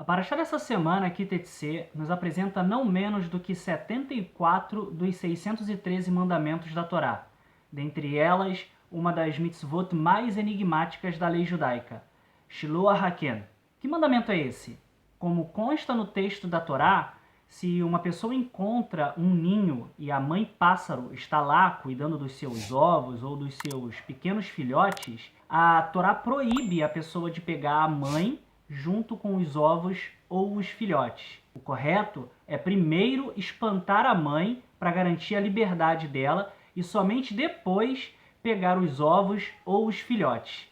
Parashá dessa semana, aqui Tetsê, nos apresenta não menos do que 74 dos 613 mandamentos da Torá. Dentre elas, uma das mitzvot mais enigmáticas da lei judaica, Shiloh HaKen. Que mandamento é esse? Como consta no texto da Torá, se uma pessoa encontra um ninho e a mãe pássaro está lá cuidando dos seus ovos ou dos seus pequenos filhotes, a Torá proíbe a pessoa de pegar a mãe junto com os ovos ou os filhotes. O correto é primeiro espantar a mãe para garantir a liberdade dela e somente depois pegar os ovos ou os filhotes.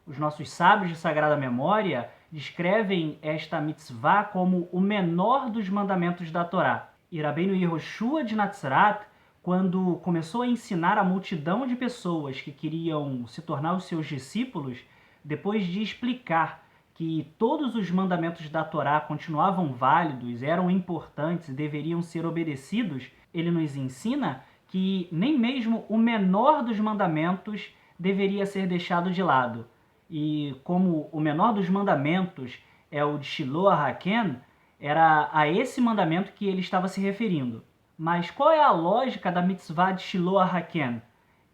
Os nossos sábios de sagrada memória descrevem esta mitzvah como o menor dos mandamentos da Torá. E Rabbeinu Yehoshua de Nazaret, quando começou a ensinar a multidão de pessoas que queriam se tornar os seus discípulos, depois de explicar que todos os mandamentos da Torá continuavam válidos, eram importantes e deveriam ser obedecidos, ele nos ensina que nem mesmo o menor dos mandamentos deveria ser deixado de lado. E como o menor dos mandamentos é o de Shiloh HaKen, era a esse mandamento que ele estava se referindo. Mas qual é a lógica da mitzvah de Shiloh HaKen?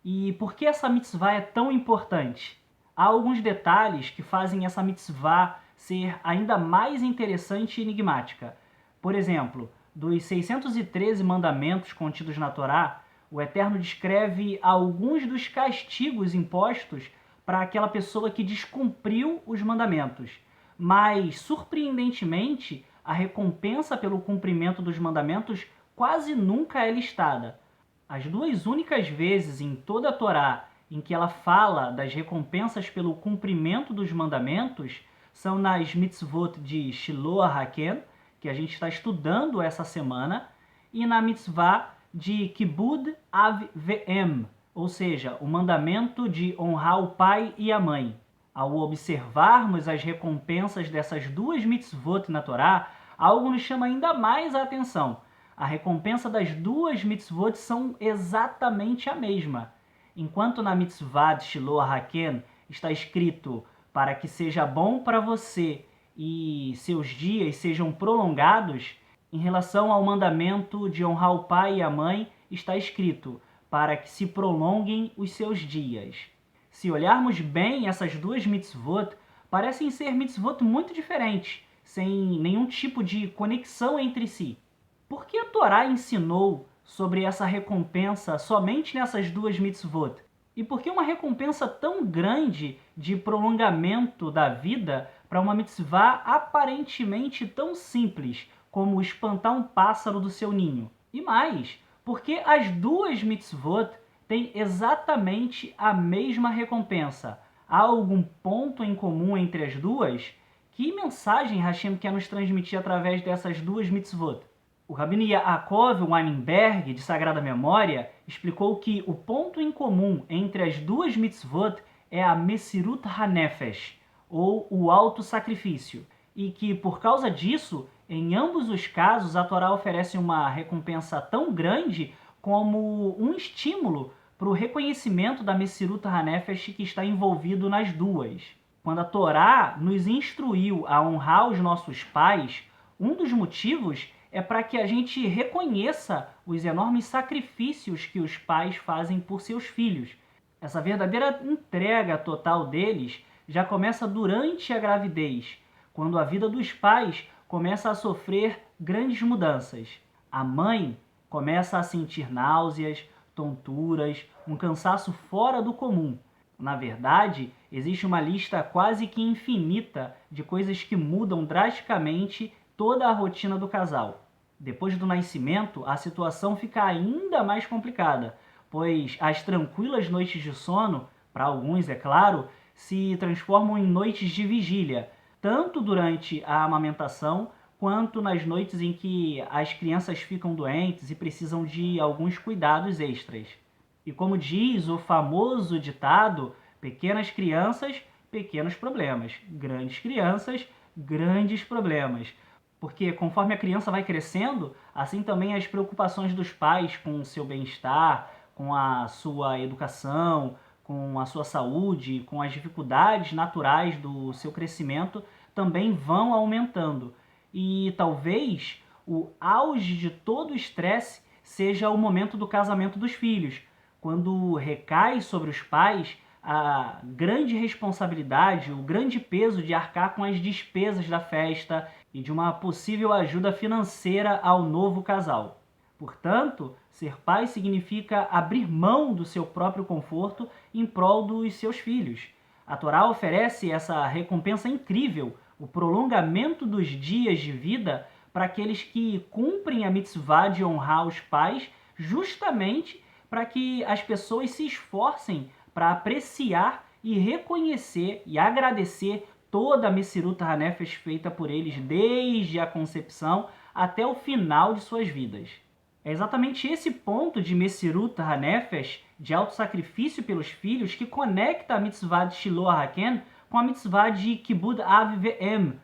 E por que essa mitzvah é tão importante? Há alguns detalhes que fazem essa mitzvah ser ainda mais interessante e enigmática. Por exemplo, dos 613 mandamentos contidos na Torá, o Eterno descreve alguns dos castigos impostos para aquela pessoa que descumpriu os mandamentos. Mas, surpreendentemente, a recompensa pelo cumprimento dos mandamentos quase nunca é listada. As duas únicas vezes em toda a Torá em que ela fala das recompensas pelo cumprimento dos mandamentos são nas mitzvot de Shiloh HaKen, que a gente está estudando essa semana, e na mitzvah de Kibud Av Ve'em, ou seja, o mandamento de honrar o pai e a mãe. Ao observarmos as recompensas dessas duas mitzvot na Torá, algo nos chama ainda mais a atenção. A recompensa das duas mitzvot são exatamente a mesma. Enquanto na mitzvah de Shiloh HaKen está escrito para que seja bom para você e seus dias sejam prolongados, em relação ao mandamento de honrar o pai e a mãe está escrito para que se prolonguem os seus dias. Se olharmos bem essas duas mitzvot, parecem ser mitzvot muito diferentes, sem nenhum tipo de conexão entre si. Por que a Torá ensinou sobre essa recompensa somente nessas duas mitzvot? E por que uma recompensa tão grande de prolongamento da vida para uma mitzvah aparentemente tão simples como espantar um pássaro do seu ninho? E mais, porque as duas mitzvot têm exatamente a mesma recompensa. Há algum ponto em comum entre as duas? Que mensagem Hashem quer nos transmitir através dessas duas mitzvot? O Rabino Yaakov Weinberg, de Sagrada Memória, explicou que o ponto em comum entre as duas mitzvot é a Mesirut HaNefesh, ou o auto-sacrifício, e que, por causa disso, em ambos os casos, a Torá oferece uma recompensa tão grande como um estímulo para o reconhecimento da Mesirut HaNefesh que está envolvido nas duas. Quando a Torá nos instruiu a honrar os nossos pais, um dos motivos é para que a gente reconheça os enormes sacrifícios que os pais fazem por seus filhos. Essa verdadeira entrega total deles já começa durante a gravidez, quando a vida dos pais começa a sofrer grandes mudanças. A mãe começa a sentir náuseas, tonturas, um cansaço fora do comum. Na verdade, existe uma lista quase que infinita de coisas que mudam drasticamente toda a rotina do casal. Depois do nascimento, a situação fica ainda mais complicada, pois as tranquilas noites de sono, para alguns é claro, se transformam em noites de vigília, tanto durante a amamentação quanto nas noites em que as crianças ficam doentes e precisam de alguns cuidados extras. E como diz o famoso ditado, pequenas crianças, pequenos problemas, grandes crianças, grandes problemas. Porque conforme a criança vai crescendo, assim também as preocupações dos pais com o seu bem-estar, com a sua educação, com a sua saúde, com as dificuldades naturais do seu crescimento, também vão aumentando. e talvez o auge de todo o estresse seja o momento do casamento dos filhos, quando recai sobre os pais a grande responsabilidade, o grande peso de arcar com as despesas da festa e de uma possível ajuda financeira ao novo casal. Portanto, ser pai significa abrir mão do seu próprio conforto em prol dos seus filhos. A Torá oferece essa recompensa incrível, o prolongamento dos dias de vida para aqueles que cumprem a mitzvah de honrar os pais, justamente para que as pessoas se esforcem para apreciar e reconhecer e agradecer toda a Messirut HaNefesh feita por eles desde a concepção até o final de suas vidas. É exatamente esse ponto de Messirut HaNefesh, de autossacrifício pelos filhos, que conecta a mitzvah de Shiloh HaKen com a mitzvah de Kibud Av Ve'em.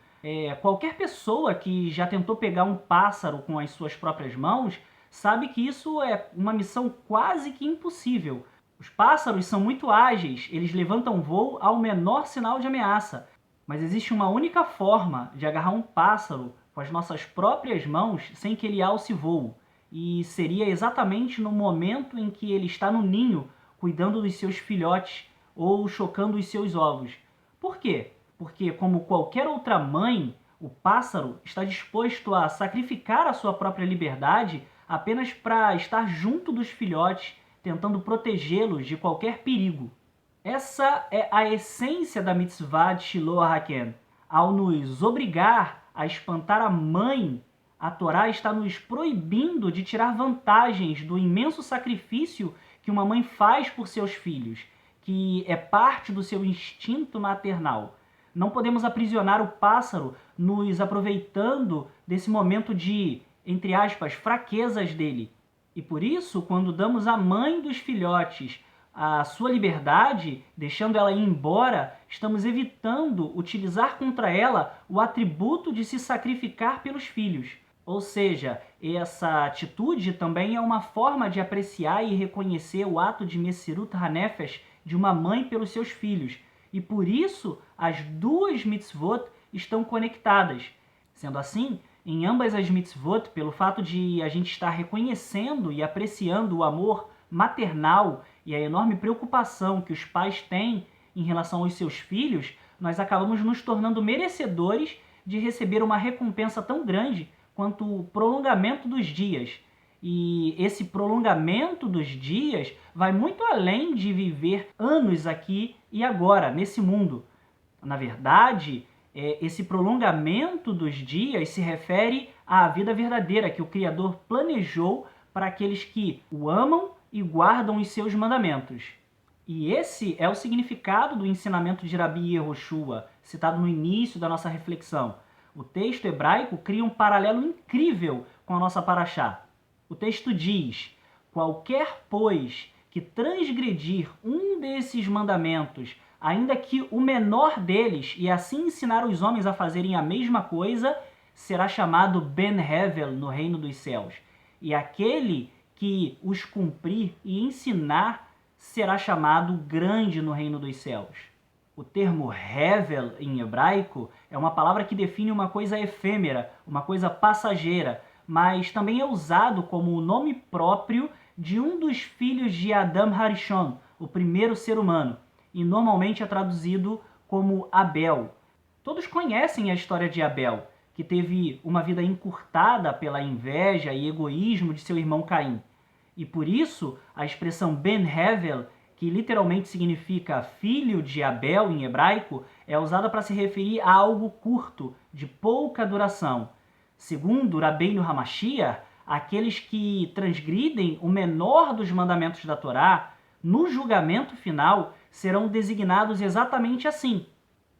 Qualquer pessoa que já tentou pegar um pássaro com as suas próprias mãos sabe que isso é uma missão quase que impossível. Os pássaros são muito ágeis, eles levantam voo ao menor sinal de ameaça. Mas existe uma única forma de agarrar um pássaro com as nossas próprias mãos sem que ele alce voo. E seria exatamente no momento em que ele está no ninho, cuidando dos seus filhotes ou chocando os seus ovos. Por quê? Porque, como qualquer outra mãe, o pássaro está disposto a sacrificar a sua própria liberdade apenas para estar junto dos filhotes, tentando protegê-los de qualquer perigo. Essa é a essência da mitzvah de Shiloh HaKen. Ao nos obrigar a espantar a mãe, a Torá está nos proibindo de tirar vantagens do imenso sacrifício que uma mãe faz por seus filhos, que é parte do seu instinto maternal. Não podemos aprisionar o pássaro nos aproveitando desse momento de, entre aspas, fraquezas dele. E por isso, quando damos à mãe dos filhotes a sua liberdade, deixando ela ir embora, estamos evitando utilizar contra ela o atributo de se sacrificar pelos filhos. Ou seja, essa atitude também é uma forma de apreciar e reconhecer o ato de Messirut HaNefesh de uma mãe pelos seus filhos. E por isso, as duas mitzvot estão conectadas. Sendo assim, em ambas as mitzvot, pelo fato de a gente estar reconhecendo e apreciando o amor maternal e a enorme preocupação que os pais têm em relação aos seus filhos, nós acabamos nos tornando merecedores de receber uma recompensa tão grande quanto o prolongamento dos dias. E esse prolongamento dos dias vai muito além de viver anos aqui e agora, nesse mundo. Na verdade, esse prolongamento dos dias se refere à vida verdadeira que o Criador planejou para aqueles que o amam e guardam os seus mandamentos. E esse é o significado do ensinamento de Rabi Yehoshua, citado no início da nossa reflexão. O texto hebraico cria um paralelo incrível com a nossa paraxá. O texto diz: qualquer, pois, que transgredir um desses mandamentos, ainda que o menor deles, e assim ensinar os homens a fazerem a mesma coisa, será chamado Ben Hevel no reino dos céus. E aquele que os cumprir e ensinar será chamado grande no reino dos céus. O termo Hevel, em hebraico, é uma palavra que define uma coisa efêmera, uma coisa passageira, mas também é usado como o nome próprio de um dos filhos de Adam Harishon, o primeiro ser humano, e normalmente é traduzido como Abel. Todos conhecem a história de Abel, que teve uma vida encurtada pela inveja e egoísmo de seu irmão Caim. E por isso, a expressão Ben Hevel, que literalmente significa filho de Abel em hebraico, é usada para se referir a algo curto, de pouca duração. Segundo Rabbeinu Hamashiach, aqueles que transgridem o menor dos mandamentos da Torá, no julgamento final, serão designados exatamente assim.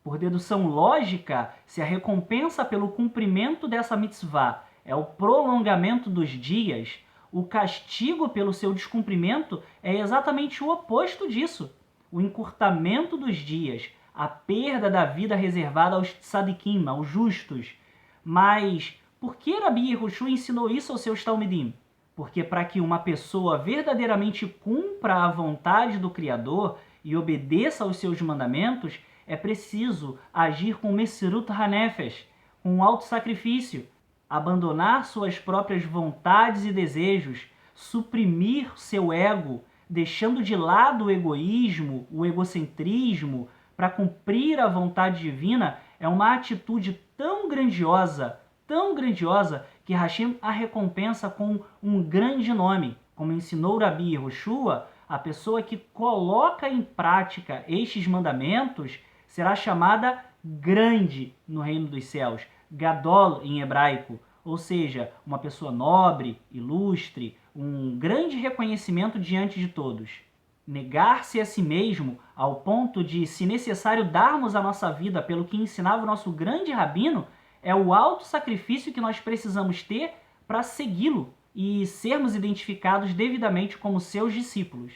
Por dedução lógica, se a recompensa pelo cumprimento dessa mitzvah é o prolongamento dos dias, o castigo pelo seu descumprimento é exatamente o oposto disso. O encurtamento dos dias, a perda da vida reservada aos tzadikim, aos justos. Mas por que Rabi Yehoshua ensinou isso aos seus talmidim? Porque para que uma pessoa verdadeiramente cumpra a vontade do Criador e obedeça aos seus mandamentos, é preciso agir com Messirut HaNefesh, com o autossacrifício, abandonar suas próprias vontades e desejos, suprimir seu ego, deixando de lado o egoísmo, o egocentrismo, para cumprir a vontade divina, é uma atitude tão grandiosa, que Hashem a recompensa com um grande nome. Como ensinou Rabi Yehoshua, a pessoa que coloca em prática estes mandamentos será chamada grande no reino dos céus, Gadol em hebraico, ou seja, uma pessoa nobre, ilustre, um grande reconhecimento diante de todos. Negar-se a si mesmo ao ponto de, se necessário, darmos a nossa vida pelo que ensinava o nosso grande rabino, é o autossacrifício que nós precisamos ter para segui-lo e sermos identificados devidamente como seus discípulos.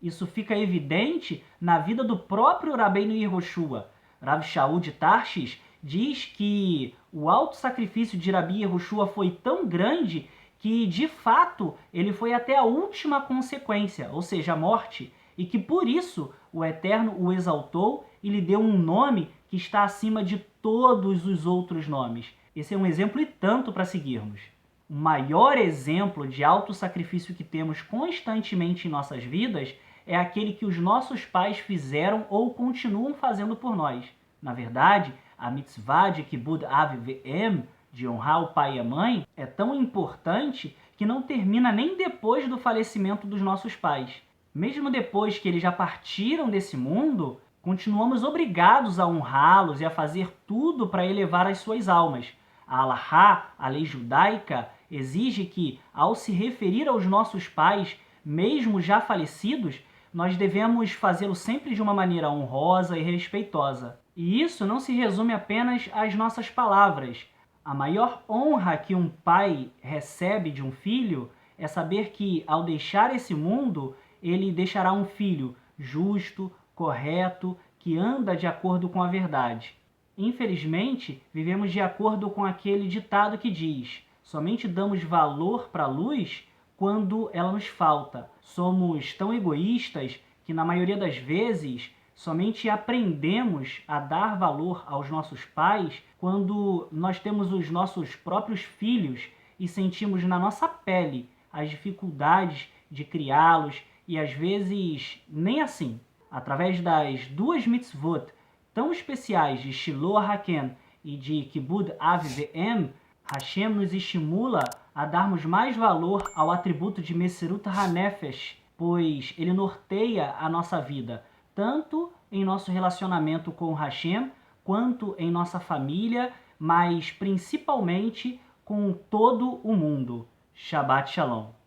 Isso fica evidente na vida do próprio Rabbeinu Yehoshua. Rav Shaul de Tarshish diz que o autossacrifício de Rabi Yehoshua foi tão grande que, de fato, ele foi até a última consequência, ou seja, a morte, e que por isso o Eterno o exaltou e lhe deu um nome que está acima de todos os outros nomes. Esse é um exemplo e tanto para seguirmos. O maior exemplo de autossacrifício que temos constantemente em nossas vidas é aquele que os nossos pais fizeram ou continuam fazendo por nós. Na verdade, a mitzvah de Kibud Av Ve'em, de honrar o pai e a mãe, é tão importante que não termina nem depois do falecimento dos nossos pais. Mesmo depois que eles já partiram desse mundo, continuamos obrigados a honrá-los e a fazer tudo para elevar as suas almas. A Halahá, a lei judaica, exige que, ao se referir aos nossos pais, mesmo já falecidos, nós devemos fazê-lo sempre de uma maneira honrosa e respeitosa. E isso não se resume apenas às nossas palavras. A maior honra que um pai recebe de um filho é saber que, ao deixar esse mundo, ele deixará um filho justo, correto, que anda de acordo com a verdade. Infelizmente, vivemos de acordo com aquele ditado que diz: somente damos valor para a luz quando ela nos falta. Somos tão egoístas que, na maioria das vezes, somente aprendemos a dar valor aos nossos pais quando nós temos os nossos próprios filhos e sentimos na nossa pele as dificuldades de criá-los e, às vezes, nem assim. Através das duas mitzvot tão especiais de Shiloh HaKen e de Kibud Av Ve'em, Hashem nos estimula a darmos mais valor ao atributo de Messirut HaNefesh, pois ele norteia a nossa vida, tanto em nosso relacionamento com Hashem, quanto em nossa família, mas principalmente com todo o mundo. Shabbat Shalom.